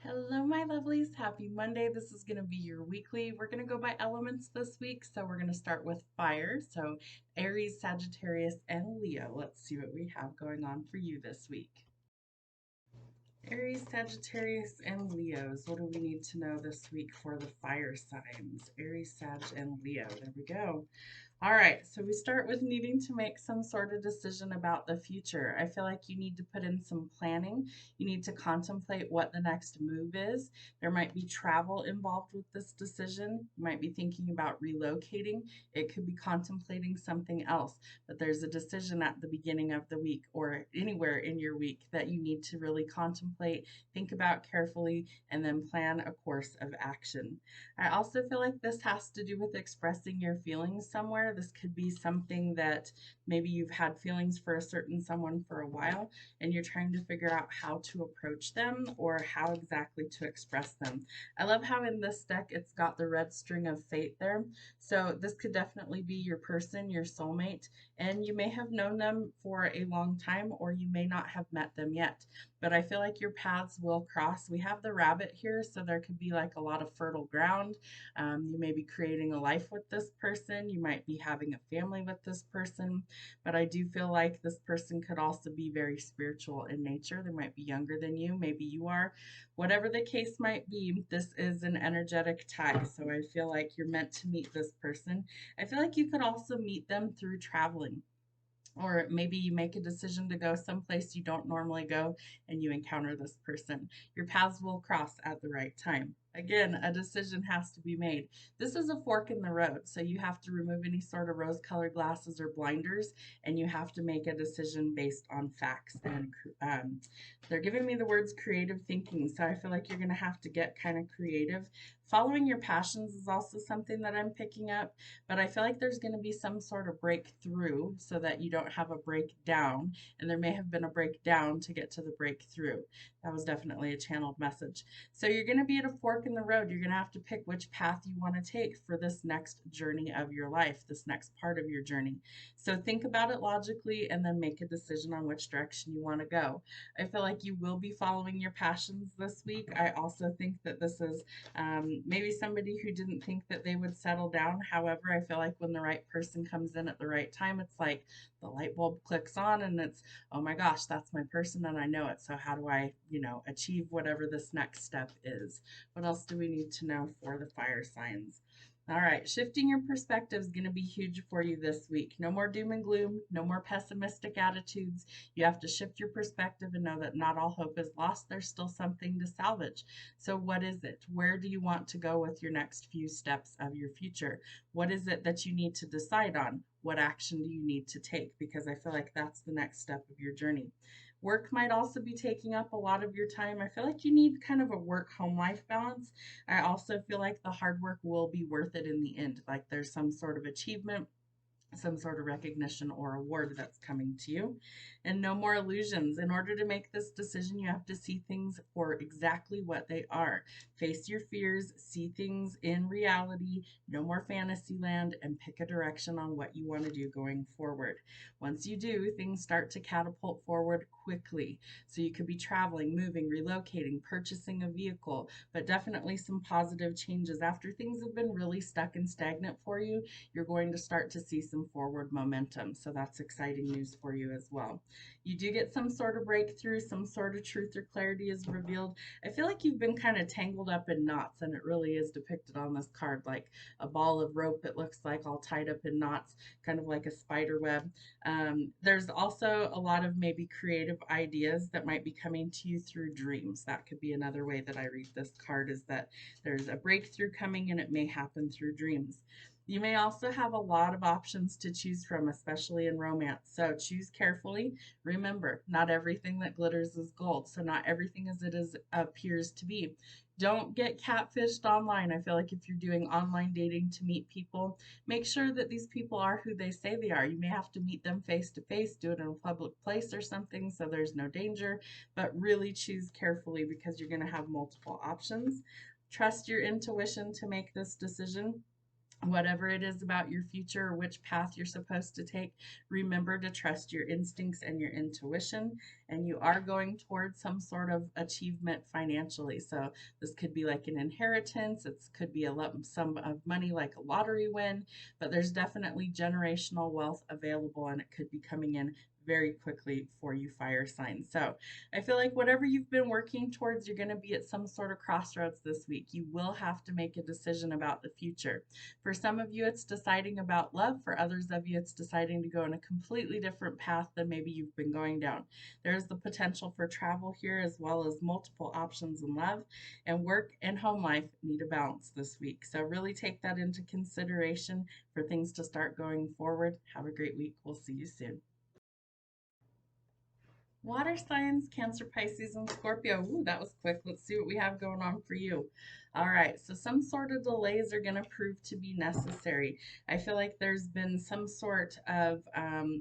Hello, my lovelies. Happy Monday. This is going to be your weekly. We're going to go by elements this week. So, we're going to start with fire. So, Aries, Sagittarius, and Leo. Let's see what we have going on for you this week. Aries, Sagittarius, and Leos. What do we need to know this week for the fire signs? Aries, Sag, and Leo. There we go. All right, so we start with needing to make some sort of decision about the future. I feel like you need to put in some planning. You need to contemplate what the next move is. There might be travel involved with this decision. You might be thinking about relocating. It could be contemplating something else, but there's a decision at the beginning of the week or anywhere in your week that you need to really contemplate, think about carefully, and then plan a course of action. I also feel like this has to do with expressing your feelings somewhere. This could be something that maybe you've had feelings for a certain someone for a while and you're trying to figure out how to approach them or how exactly to express them. I love how in this deck it's got the red string of fate there. So this could definitely be your person, your soulmate, and you may have known them for a long time or you may not have met them yet. But I feel like your paths will cross. We have the rabbit here, so there could be like a lot of fertile ground. You may be creating a life with this person. You might be having a family with this person. But I do feel like this person could also be very spiritual in nature. They might be younger than you. Maybe you are. Whatever the case might be, this is an energetic tie. So I feel like you're meant to meet this person. I feel like you could also meet them through traveling. Or maybe you make a decision to go someplace you don't normally go and you encounter this person. Your paths will cross at the right time. Again, a decision has to be made. This is a fork in the road, so you have to remove any sort of rose colored glasses or blinders, and you have to make a decision based on facts. And they're giving me the words creative thinking, so I feel like you're going to have to get kind of creative. Following your passions is also something that I'm picking up, but I feel like there's going to be some sort of breakthrough so that you don't have a breakdown. And there may have been a breakdown to get to the breakthrough. That was definitely a channeled message. So you're going to be at a fork in the road. You're going to have to pick which path you want to take for this next journey of your life, this next part of your journey. So think about it logically and then make a decision on which direction you want to go. I feel like you will be following your passions this week. I also think that this is maybe somebody who didn't think that they would settle down. However, I feel like when the right person comes in at the right time, it's like the light bulb clicks on and it's, oh my gosh, that's my person and I know it. So how do I, achieve whatever this next step is? What else do we need to know for the fire signs? All right, shifting your perspective is going to be huge for you this week. No more doom and gloom, no more pessimistic attitudes. You have to shift your perspective and know that not all hope is lost. There's still something to salvage. So, what is it? Where do you want to go with your next few steps of your future? What is it that you need to decide on? What action do you need to take? Because I feel like that's the next step of your journey. Work might also be taking up a lot of your time. I feel like you need kind of a work home life balance. I also feel like the hard work will be worth it in the end. Like there's some sort of achievement, some sort of recognition or award that's coming to you. And no more illusions. In order to make this decision, you have to see things for exactly what they are. Face your fears, see things in reality, no more fantasy land, and pick a direction on what you want to do going forward. Once you do, things start to catapult forward quickly. So you could be traveling, moving, relocating, purchasing a vehicle, but definitely some positive changes. After things have been really stuck and stagnant for you, you're going to start to see some forward momentum. So that's exciting news for you as well. You do get some sort of breakthrough, some sort of truth or clarity is revealed. I feel like you've been kind of tangled up in knots, and it really is depicted on this card like a ball of rope, it looks like, all tied up in knots, kind of like a spider web. There's also a lot of maybe creative ideas that might be coming to you through dreams. That could be another way that I read this card, is that there's a breakthrough coming and it may happen through dreams. You may also have a lot of options to choose from, especially in romance. So choose carefully. Remember, not everything that glitters is gold. So not everything as it is appears to be. Don't get catfished online. I feel like if you're doing online dating to meet people, make sure that these people are who they say they are. You may have to meet them face to face, do it in a public place or something so there's no danger, but really choose carefully because you're going to have multiple options. Trust your intuition to make this decision. Whatever it is about your future or which path you're supposed to take, remember to trust your instincts and your intuition. And you are going towards some sort of achievement financially. So this could be like an inheritance, it could be a lump sum of money like a lottery win, but there's definitely generational wealth available and it could be coming in very quickly for you fire signs. So I feel like whatever you've been working towards, you're going to be at some sort of crossroads this week. You will have to make a decision about the future. For some of you, it's deciding about love. For others of you, it's deciding to go in a completely different path than maybe you've been going down. There's the potential for travel here, as well as multiple options in love. And work and home life need a balance this week. So really take that into consideration for things to start going forward. Have a great week. We'll see you soon. Water signs, Cancer, Pisces, and Scorpio. Ooh, that was quick. Let's see what we have going on for you. All right, so some sort of delays are going to prove to be necessary. I feel like there's been some sort of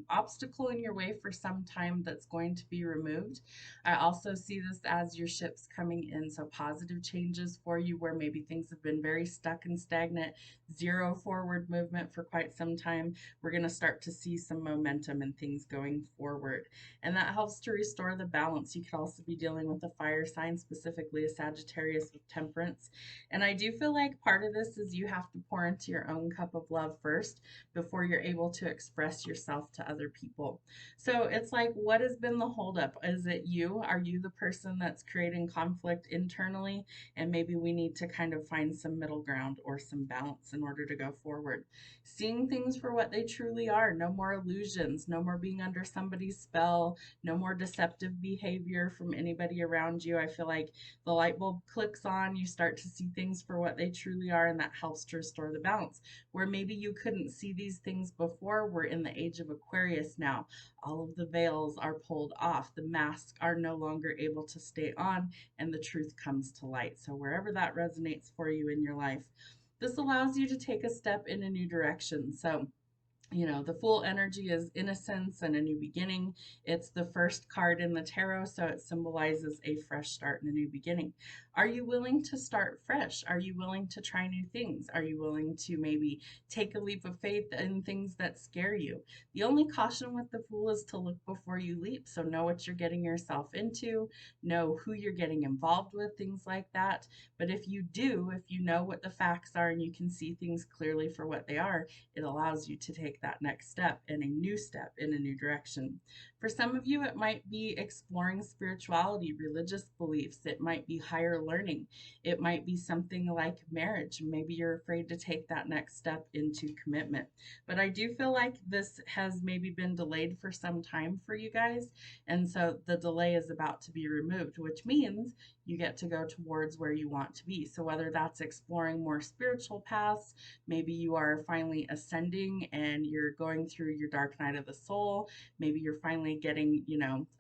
obstacle in your way for some time that's going to be removed. I also see this as your ships coming in, so positive changes for you where maybe things have been very stuck and stagnant, zero forward movement for quite some time. We're going to start to see some momentum and things going forward, and that helps to restore the balance. You could also be dealing with a fire sign, specifically a Sagittarius with temperance. And I do feel like part of this is you have to pour into your own cup of love first before you're able to express yourself to other people. So it's like, what has been the holdup? Is it you? Are you the person that's creating conflict internally? And maybe we need to kind of find some middle ground or some balance in order to go forward. Seeing things for what they truly are. No more illusions, no more being under somebody's spell, no more deceptive behavior from anybody around you. I feel like the light bulb clicks on, you start to see things for what they truly are, and that helps to restore the balance. Where maybe you couldn't see these things before, we're in the age of Aquarius now. All of the veils are pulled off, the masks are no longer able to stay on, and the truth comes to light. So, wherever that resonates for you in your life, this allows you to take a step in a new direction. So, the Fool energy is innocence and a new beginning. It's the first card in the tarot, so it symbolizes a fresh start and a new beginning. Are you willing to start fresh? Are you willing to try new things? Are you willing to maybe take a leap of faith in things that scare you? The only caution with the Fool is to look before you leap. So know what you're getting yourself into, know who you're getting involved with, things like that. But if you do, if you know what the facts are and you can see things clearly for what they are, it allows you to take that next step and a new step in a new direction. For some of you, it might be exploring spirituality, religious beliefs. It might be higher learning. It might be something like marriage. Maybe you're afraid to take that next step into commitment. But I do feel like this has maybe been delayed for some time for you guys. And so the delay is about to be removed, which means you get to go towards where you want to be. So whether that's exploring more spiritual paths, maybe you are finally ascending and you're going through your dark night of the soul. Maybe you're finally getting,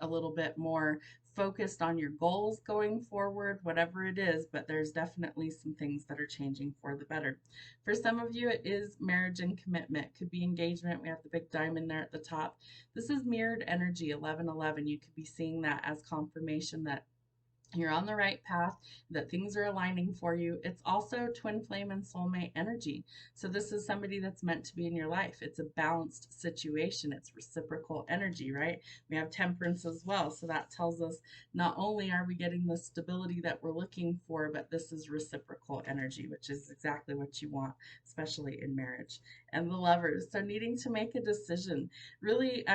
a little bit more focused on your goals going forward, whatever it is, but there's definitely some things that are changing for the better. For some of you, it is marriage and commitment. It could be engagement. We have the big diamond there at the top. This is mirrored energy, 1111. You could be seeing that as confirmation that you're on the right path, that things are aligning for you. It's also twin flame and soulmate energy. So this is somebody that's meant to be in your life. It's a balanced situation. It's reciprocal energy, right? We have temperance as well. So that tells us not only are we getting the stability that we're looking for, but this is reciprocal energy, which is exactly what you want, especially in marriage. And the lovers. So needing to make a decision, really,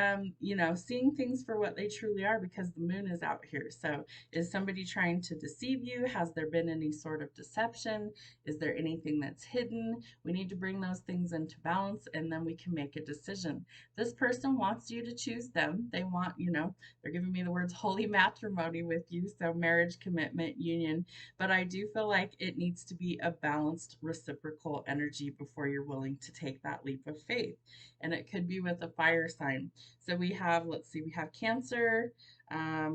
seeing things for what they truly are because the moon is out here. So is somebody trying to deceive you? Has there been any sort of deception? Is there anything that's hidden? We need to bring those things into balance and then we can make a decision. This person wants you to choose them. They want, they're giving me the words holy matrimony with you. So marriage, commitment, union. But I do feel like it needs to be a balanced reciprocal energy before you're willing to take that leap of faith. And it could be with a fire sign. So we have, let's see, we have Cancer,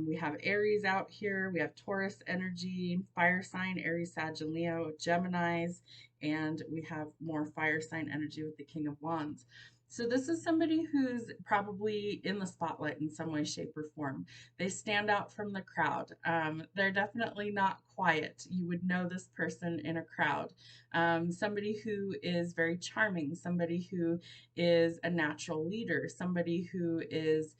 we have Aries out here. We have Taurus energy, fire sign, Aries, Sag, and Leo, Geminis, and we have more fire sign energy with the King of Wands. So this is somebody who's probably in the spotlight in some way, shape, or form. They stand out from the crowd. They're definitely not quiet. You would know this person in a crowd. Somebody who is very charming, somebody who is a natural leader, somebody who is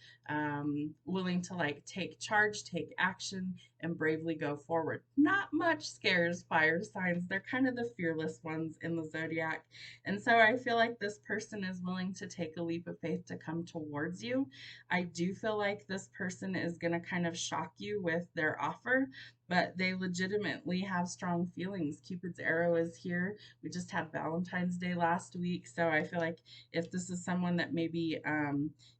willing to like take charge, take action, and bravely go forward. Not much scares fire signs. They're kind of the fearless ones in the zodiac. And so I feel like this person is willing to take a leap of faith to come towards you. I do feel like this person is going to kind of shock you with their offer, but they legitimately have strong feelings. Cupid's arrow is here. We just had Valentine's Day last week. So I feel like if this is someone that maybe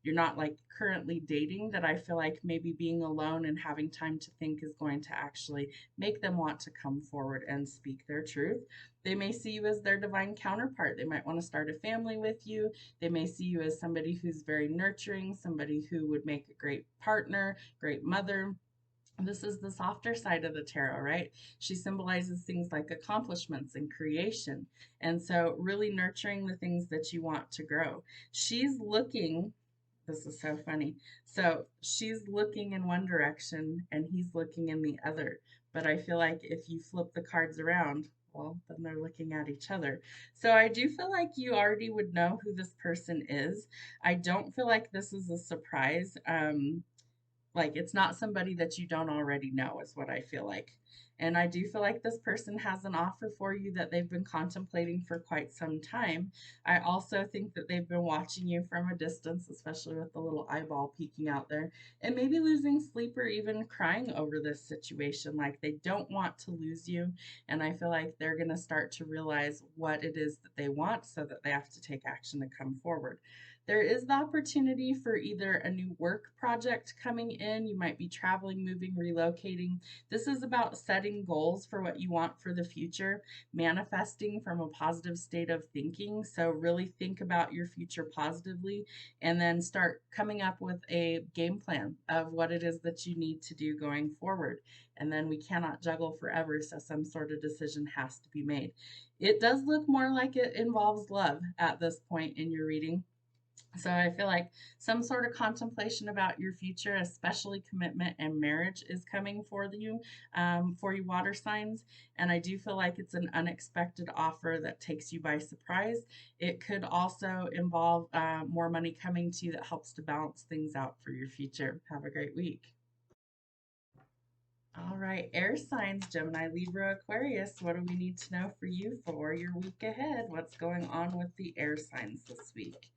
you're not like currently dating, that I feel like maybe being alone and having time to think is going to actually make them want to come forward and speak their truth. They may see you as their divine counterpart. They might want to start a family with you. They may see you as somebody who's very nurturing, somebody who would make a great partner, great mother. This is the softer side of the tarot, right? She symbolizes things like accomplishments and creation. And so, really nurturing the things that you want to grow. She's looking, this is so funny. So, she's looking in one direction and he's looking in the other. But I feel like if you flip the cards around, well, then they're looking at each other. So, I do feel like you already would know who this person is. I don't feel like this is a surprise. Like it's not somebody that you don't already know, is what I feel like. And I do feel like this person has an offer for you that they've been contemplating for quite some time. I also think that they've been watching you from a distance, especially with the little eyeball peeking out there, and maybe losing sleep or even crying over this situation. Like they don't want to lose you. And I feel like they're going to start to realize what it is that they want so that they have to take action to come forward. There is the opportunity for either a new work project coming in. You might be traveling, moving, relocating. This is about setting goals for what you want for the future, manifesting from a positive state of thinking. So, really think about your future positively and then start coming up with a game plan of what it is that you need to do going forward. And then we cannot juggle forever, so some sort of decision has to be made. It does look more like it involves love at this point in your reading. So I feel like some sort of contemplation about your future, especially commitment and marriage, is coming for you water signs. And I do feel like it's an unexpected offer that takes you by surprise. It could also involve more money coming to you that helps to balance things out for your future. Have a great week. All right, air signs, Gemini, Libra, Aquarius. What do we need to know for you for your week ahead? What's going on with the air signs this week?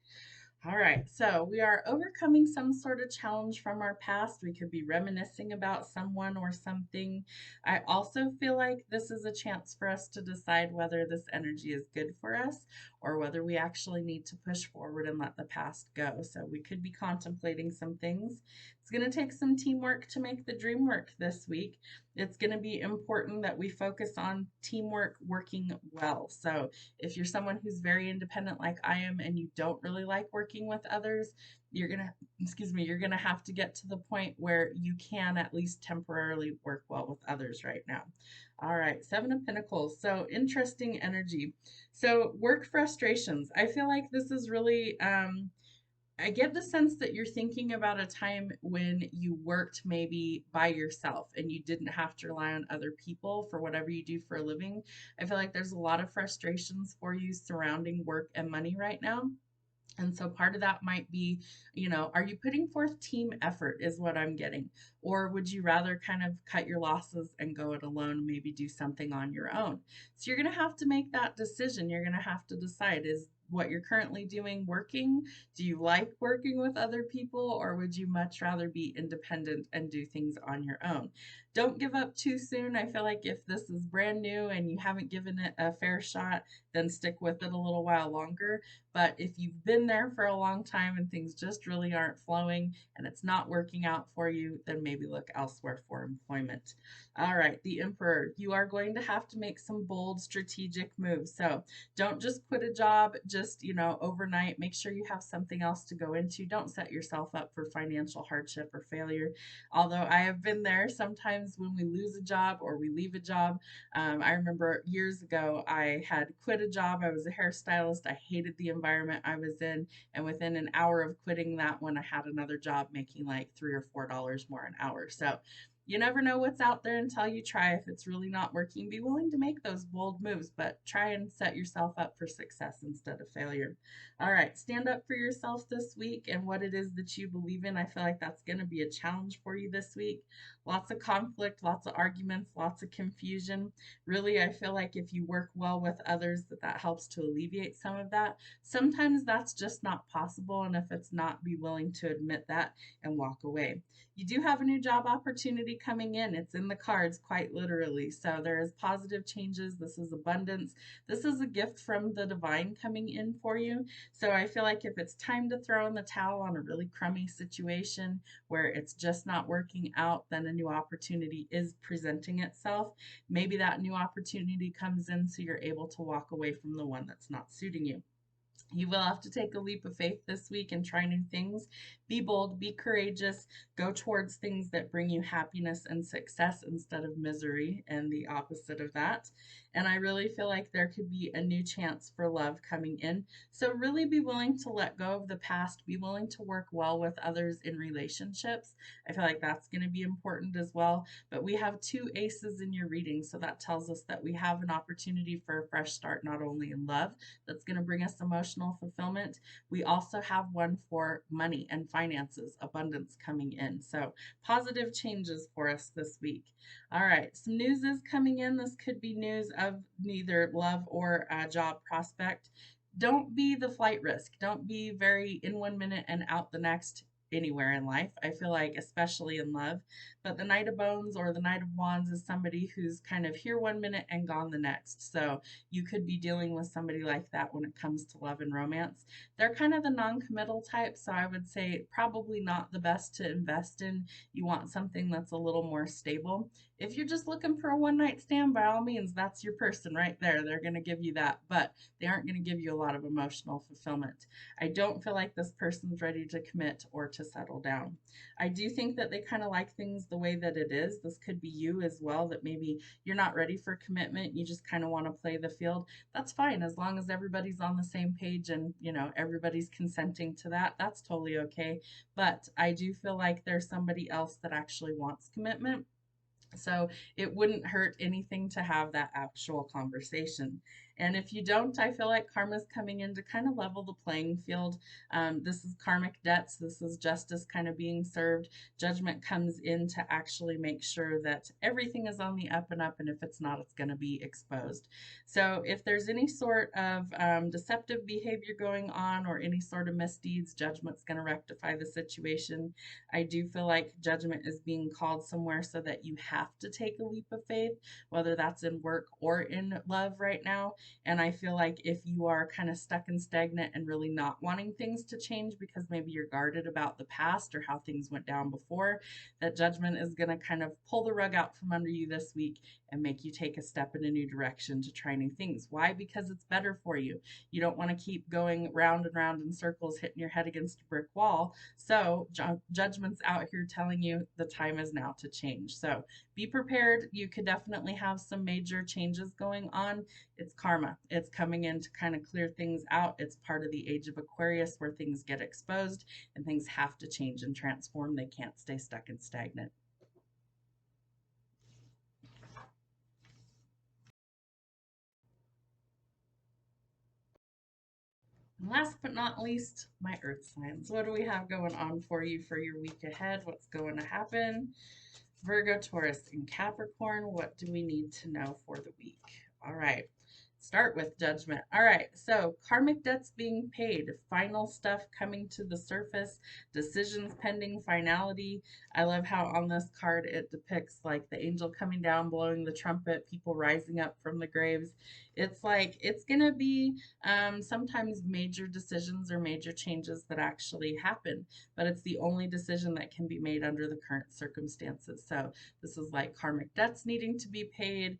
All right, so we are overcoming some sort of challenge from our past. We could be reminiscing about someone or something. I also feel like this is a chance for us to decide whether this energy is good for us or whether we actually need to push forward and let the past go. So we could be contemplating some things. It's going to take some teamwork to make the dream work this week. It's going to be important that we focus on teamwork working well. So if you're someone who's very independent like I am and you don't really like working with others, you're going to have to get to the point where you can at least temporarily work well with others right now. All right, 7 of Pentacles. So interesting energy. So work frustrations. I feel like this is really I get the sense that you're thinking about a time when you worked maybe by yourself and you didn't have to rely on other people for whatever you do for a living. I feel like there's a lot of frustrations for you surrounding work and money right now. And so part of that might be, are you putting forth team effort is what I'm getting? Or would you rather kind of cut your losses and go it alone, maybe do something on your own? So you're going to have to make that decision. You're going to have to decide, is what you're currently doing working? Do you like working with other people, or would you much rather be independent and do things on your own? Don't give up too soon. I feel like if this is brand new and you haven't given it a fair shot, then stick with it a little while longer. But if you've been there for a long time and things just really aren't flowing and it's not working out for you, then maybe look elsewhere for employment. All right, the Emperor, you are going to have to make some bold strategic moves. So don't just quit a job just, overnight. Make sure you have something else to go into. Don't set yourself up for financial hardship or failure. Although I have been there, sometimes sometimes when we lose a job or we leave a job, I remember years ago, I had quit a job. I was a hairstylist. I hated the environment I was in. And within an hour of quitting that one, I had another job making like $3 or $4 more an hour. So you never know what's out there until you try. If it's really not working, be willing to make those bold moves, but try and set yourself up for success instead of failure. All right, stand up for yourself this week and what it is that you believe in. I feel like that's going to be a challenge for you this week. Lots of conflict, lots of arguments, lots of confusion. Really, I feel like if you work well with others, that helps to alleviate some of that. Sometimes that's just not possible, and if it's not, be willing to admit that and walk away. You do have a new job opportunity coming in. It's in the cards, quite literally. So there is positive changes. This is abundance. This is a gift from the divine coming in for you. So I feel like if it's time to throw in the towel on a really crummy situation where it's just not working out, then a new opportunity is presenting itself. Maybe that new opportunity comes in so you're able to walk away from the one that's not suiting you. You will have to take a leap of faith this week and try new things. Be bold, be courageous, go towards things that bring you happiness and success instead of misery and the opposite of that. And I really feel like there could be a new chance for love coming in. So, really be willing to let go of the past, be willing to work well with others in relationships. I feel like that's going to be important as well. But we have two aces in your reading, so that tells us that we have an opportunity for a fresh start, not only in love, that's going to bring us emotional fulfillment. We also have one for money and finances, abundance coming in. So positive changes for us this week. All right, some news is coming in. This could be news of neither love or a job prospect. Don't be the flight risk. Don't be very in one minute and out the next anywhere in life. I feel like, especially in love. But the Knight of Bones or the Knight of Wands is somebody who's kind of here one minute and gone the next. So you could be dealing with somebody like that when it comes to love and romance. They're kind of the non-committal type, so I would say probably not the best to invest in. You want something that's a little more stable. If you're just looking for a one night stand, by all means, that's your person right there. They're going to give you that, but they aren't going to give you a lot of emotional fulfillment. I don't feel like this person's ready to commit or to settle down. I do think that they kind of like things the way that it is. This could be you as well, that maybe you're not ready for commitment. You just kind of want to play the field. That's fine as long as everybody's on the same page and, everybody's consenting to that. That's totally okay. But I do feel like there's somebody else that actually wants commitment. So it wouldn't hurt anything to have that actual conversation. And if you don't, I feel like karma's coming in to kind of level the playing field. This is karmic debts. This is justice kind of being served. Judgment comes in to actually make sure that everything is on the up and up. And if it's not, it's going to be exposed. So if there's any sort of deceptive behavior going on or any sort of misdeeds, judgment's going to rectify the situation. I do feel like judgment is being called somewhere so that you have to take a leap of faith, whether that's in work or in love right now. And I feel like if you are kind of stuck and stagnant and really not wanting things to change because maybe you're guarded about the past or how things went down before, that judgment is going to kind of pull the rug out from under you this week and make you take a step in a new direction to try new things. Why? Because it's better for you. You don't want to keep going round and round in circles, hitting your head against a brick wall. So judgment's out here telling you the time is now to change. So be prepared. You could definitely have some major changes going on. It's karma. It's coming in to kind of clear things out. It's part of the age of Aquarius where things get exposed and things have to change and transform. They can't stay stuck and stagnant. And last but not least, my earth signs. What do we have going on for you for your week ahead? What's going to happen? Virgo, Taurus, and Capricorn, what do we need to know for the week? All right, start with judgment. All right, so karmic debts being paid, final stuff coming to the surface, decisions pending finality. I love how on this card it depicts like the angel coming down, blowing the trumpet, people rising up from the graves. It's like it's going to be sometimes major decisions or major changes that actually happen, but it's the only decision that can be made under the current circumstances. So this is like karmic debts needing to be paid,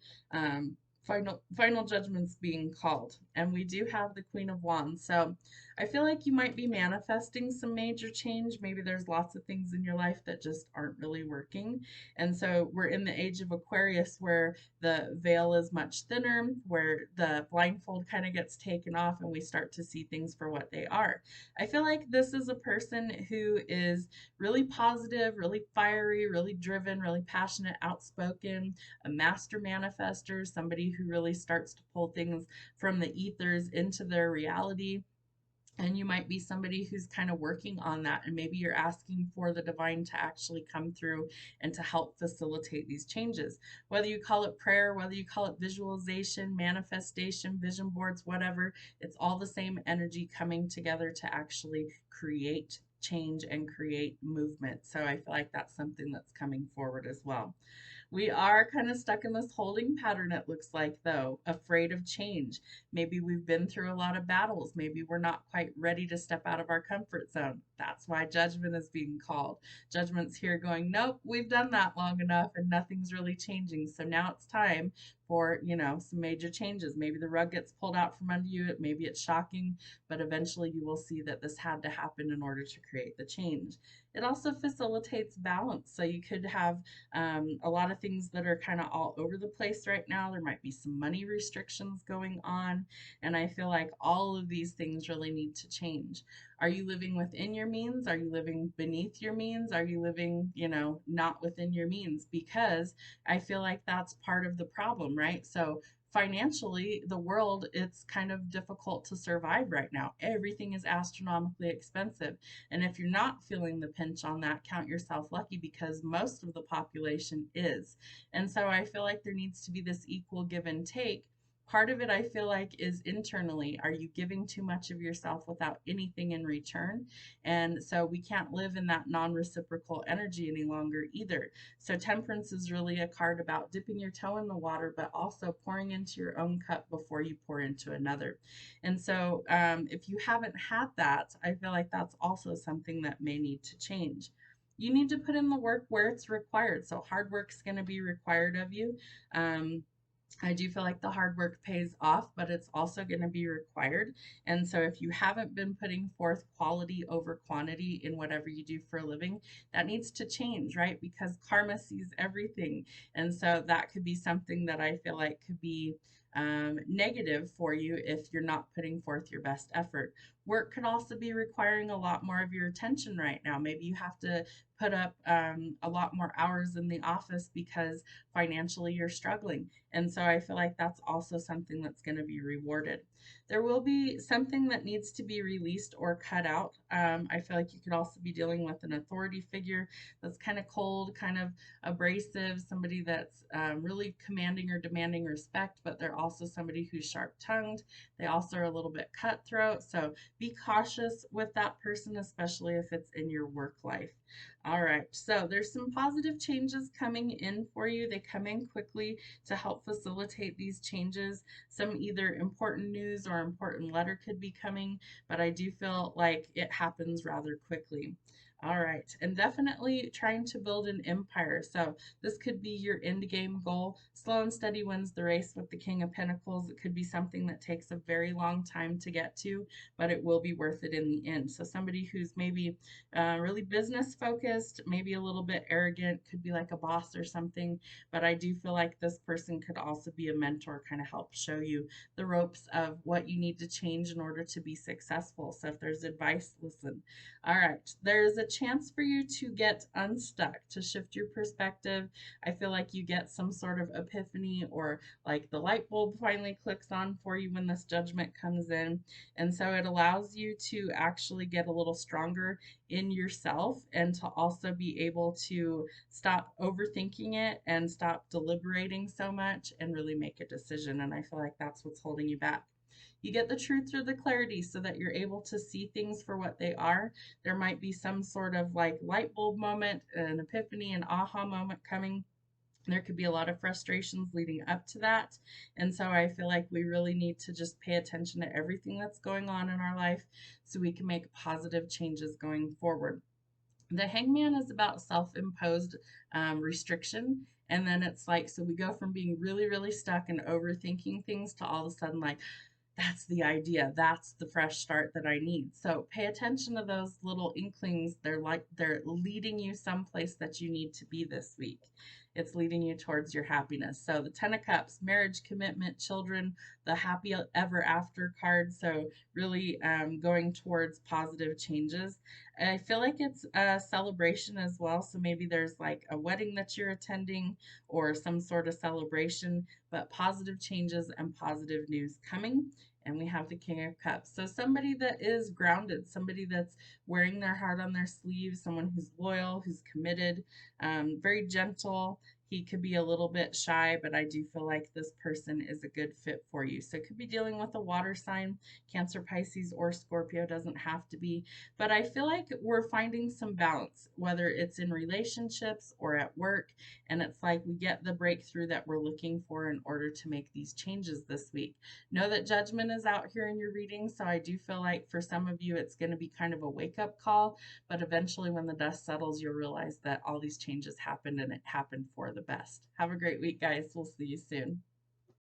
final judgments being called, and we do have the Queen of Wands. So I feel like you might be manifesting some major change. Maybe there's lots of things in your life that just aren't really working, and so we're in the age of Aquarius where the veil is much thinner, where the blindfold kind of gets taken off and we start to see things for what they are. I feel like this is a person who is really positive, really fiery, really driven, really passionate, outspoken, a master manifester, somebody who really starts to pull things from the ethers into their reality. And you might be somebody who's kind of working on that, and maybe you're asking for the divine to actually come through and to help facilitate these changes. Whether you call it prayer, whether you call it visualization, manifestation, vision boards, whatever, it's all the same energy coming together to actually create change and create movement. So I feel like that's something that's coming forward as well. We are kind of stuck in this holding pattern, it looks like, though, afraid of change. Maybe we've been through a lot of battles. Maybe we're not quite ready to step out of our comfort zone. That's why judgment is being called. Judgment's here going, nope, we've done that long enough and nothing's really changing. So now it's time for, some major changes. Maybe the rug gets pulled out from under you. Maybe it's shocking, but eventually you will see that this had to happen in order to create the change. It also facilitates balance. So you could have a lot of things that are kind of all over the place right now. There might be some money restrictions going on. And I feel like all of these things really need to change. Are you living within your means? Are you living beneath your means? Are you living, not within your means? Because I feel like that's part of the problem, right? So financially, the world, it's kind of difficult to survive right now. Everything is astronomically expensive. And if you're not feeling the pinch on that, count yourself lucky, because most of the population is. And so I feel like there needs to be this equal give and take. Part of it, I feel like, is internally. Are you giving too much of yourself without anything in return? And so we can't live in that non reciprocal energy any longer either. So, temperance is really a card about dipping your toe in the water, but also pouring into your own cup before you pour into another. And so, if you haven't had that, I feel like that's also something that may need to change. You need to put in the work where it's required. So, hard work's going to be required of you. I do feel like the hard work pays off, but it's also going to be required. And so, if you haven't been putting forth quality over quantity in whatever you do for a living, that needs to change, right? Because karma sees everything. And so, that could be something that I feel like could be negative for you if you're not putting forth your best effort. Work could also be requiring a lot more of your attention right now. Maybe you have to put up a lot more hours in the office because financially you're struggling. And so I feel like that's also something that's going to be rewarded. There will be something that needs to be released or cut out. I feel like you could also be dealing with an authority figure that's kind of cold, kind of abrasive, somebody that's really commanding or demanding respect, but they're also somebody who's sharp tongued. They also are a little bit cutthroat. So be cautious with that person, especially if it's in your work life. All right, so there's some positive changes coming in for you. They come in quickly to help facilitate these changes. Some either important news or important letter could be coming, but I do feel like it happens rather quickly. All right, and definitely trying to build an empire. So this could be your end game goal. Slow and steady wins the race with the King of Pentacles. It could be something that takes a very long time to get to, but it will be worth it in the end. So somebody who's maybe really business focused, maybe a little bit arrogant, could be like a boss or something. But I do feel like this person could also be a mentor, kind of help show you the ropes of what you need to change in order to be successful. So if there's advice, listen. All right, there's a chance for you to get unstuck, to shift your perspective. I feel like you get some sort of epiphany, or like the light bulb finally clicks on for you when this judgment comes in. And so it allows you to actually get a little stronger in yourself, and to also be able to stop overthinking it and stop deliberating so much and really make a decision. And I feel like that's what's holding you back. You get the truth through the clarity so that you're able to see things for what they are. There might be some sort of like light bulb moment, an epiphany, an aha moment coming. There could be a lot of frustrations leading up to that. And so I feel like we really need to just pay attention to everything that's going on in our life so we can make positive changes going forward. The Hangman is about self imposed restriction And then it's like, so we go from being really, really stuck and overthinking things to all of a sudden, like, that's the idea. That's the fresh start that I need. So pay attention to those little inklings. They're like they're leading you someplace that you need to be this week. It's leading you towards your happiness. So the Ten of Cups, marriage, commitment, children, the happy ever after card. So really going towards positive changes. And I feel like it's a celebration as well. So maybe there's like a wedding that you're attending or some sort of celebration, but positive changes and positive news coming. And we have the King of Cups. So somebody that is grounded, somebody that's wearing their heart on their sleeve, someone who's loyal, who's committed, very gentle. He could be a little bit shy, but I do feel like this person is a good fit for you. So it could be dealing with a water sign, Cancer, Pisces, or Scorpio, doesn't have to be. But I feel like we're finding some balance, whether it's in relationships or at work. And it's like we get the breakthrough that we're looking for in order to make these changes this week. Know that judgment is out here in your reading, so I do feel like for some of you it's going to be kind of a wake-up call, but eventually when the dust settles, you'll realize that all these changes happened and it happened for the best. Have a great week, guys. We'll see you soon.